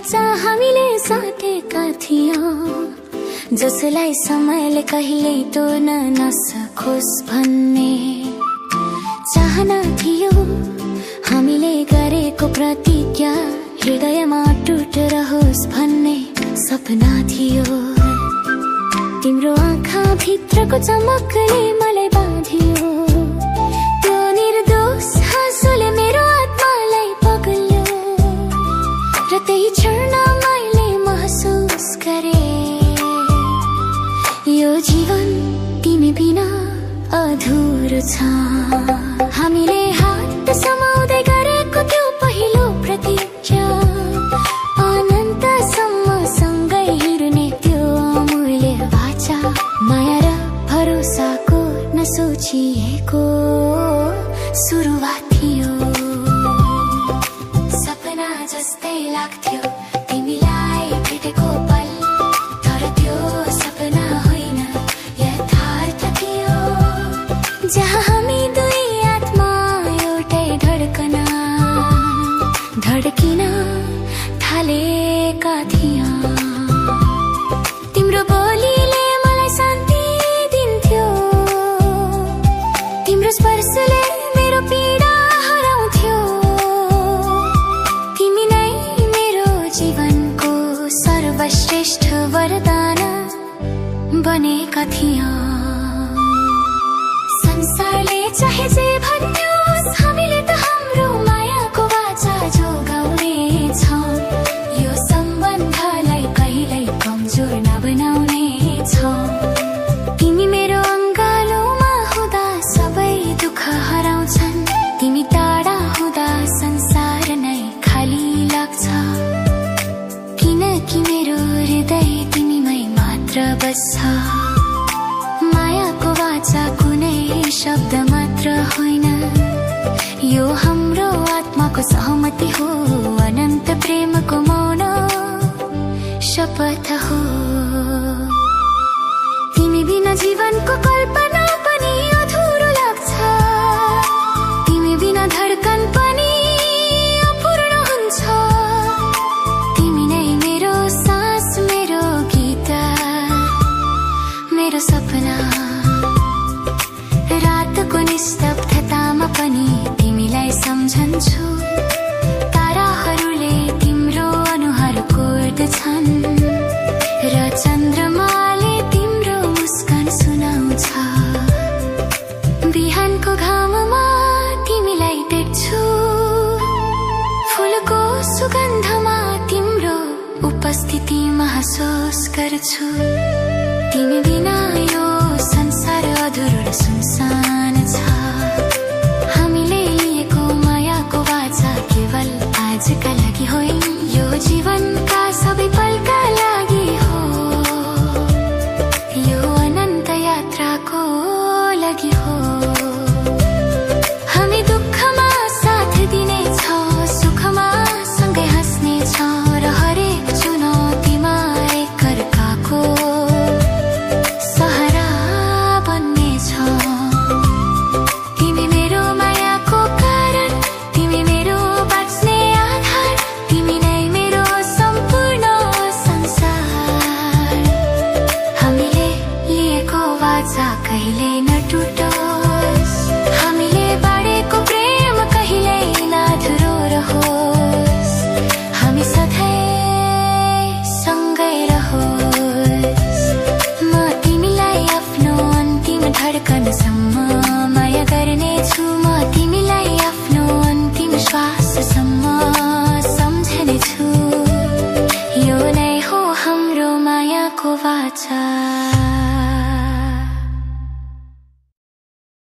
वाचा हामीले साटेका थियौं, जसलाई समयले कहिल्यै तोड्न नसकोस् भन्ने चाहना थियो। हामीले गरेको प्रतिज्ञा हृदयमा अटुट रहोस् भन्ने सपना थियो। तिम्रो आँखा भित्रको चमकले मलाई बाँधियो, त्यो निर्दोष हाँसोले मेरो आत्मालाई पग्ल्यो, र त्यही क्षण मैले महसुस गरे यो जीवन तिमी बिना अधुरो छ। हामीले हात समाउँदै गरेको त्यो पहिलो प्रतिज्ञा, अनन्तसम्म सँगै हिँड्ने त्यो अमूल्य वाचा, माया र भरोसाको नसोचिएको सुरुवात थियो। सपना जस्तै लाग्थ्यो तिमीलाई भेटेको पल, तर त्यो सपना होइन यथार्थ थियो, जहाँ हामी दुई आत्मा एउटै धड्किन थालेका थियौं। तिम्रो बोलीले मलाई शान्ति दिन्थ्यो, तिम्रो स्पर्शले मेरो पीडा हराउँथ्यो। तिमी नै मेरो जीवनको सर्वश्रेष्ठ वरदान बनेका थियौं। संसारले चाहे जे भन्योस्, हामीले त हाम्रो मायाको वाचा जोगाउने छौं। यो सम्बन्धलाई कहिल्यै कमजोर नबनाउने छौं। तिमी मेरो अङ्गालोमा हुँदा सबै दुःख हराउँछन्, तिमी टाढा हुँदा संसार नै खाली लाग्छ, किनकि मेरो हृदय तिमीमै मात्र बस्छ। मायाको वाचा कुनै शब्द मात्र होइन, यो हाम्रो आत्माको सहमति हो, अनन्त प्रेमको मौन शपथ हो। तिमी बिना जीवनको कल्पना पनि अधुरो लाग्छ, तिमी बिना धड्कन पनि अपूर्ण हुन्छ। तिमी नै मेरो सास, मेरो गीत, मेरो सपना। रातको निस्तब्धतामा पनि तिमीलाई सम्झन्छु, ताराहरूले तिम्रो अनुहार कोर्दछन्, र चन्द्रमाले तिम्रो मुस्कान सुनाउँछ। बिहानको घाममा तिमीलाई देख्छु, फुलको सुगन्धमा तिम्रो उपस्थिति महसुस गर्छु। तिमी बिना यो संसार अधुरो र सुनसान छ। हामीले लिएको मायाको वाचा केवल आजका लागि होइन, यो जीवनका सबै पलका लागि हो, यो अनन्त यात्राको लागि हो। हामी दुःखमा साथ दिनेछौँ, सुखमा सँगै हाँस्नेछौँ, र हरेक चुनौतीमा एकअर्काको सहारा बन्नेछौँ। तिमी मेरो मायाको कारण, तिमी मेरो बाँच्ने आधार, तिमी नै मेरो सम्पूर्ण संसार। हामीले लिएको वाचा कहिल्यै नटुटोस्, हामीले बाँडेको प्रेम कहिल्यै नअधुरो रहोस्, हामी सधैँ सँगै रहोस्। म तिमीलाई आफ्नो अन्तिम धड्कनसम्म माया गर्नेछु, म तिमीलाई आफ्नो अन्तिम श्वाससम्म सम्झनेछु। यो नै हो हाम्रो मायाको वाचा।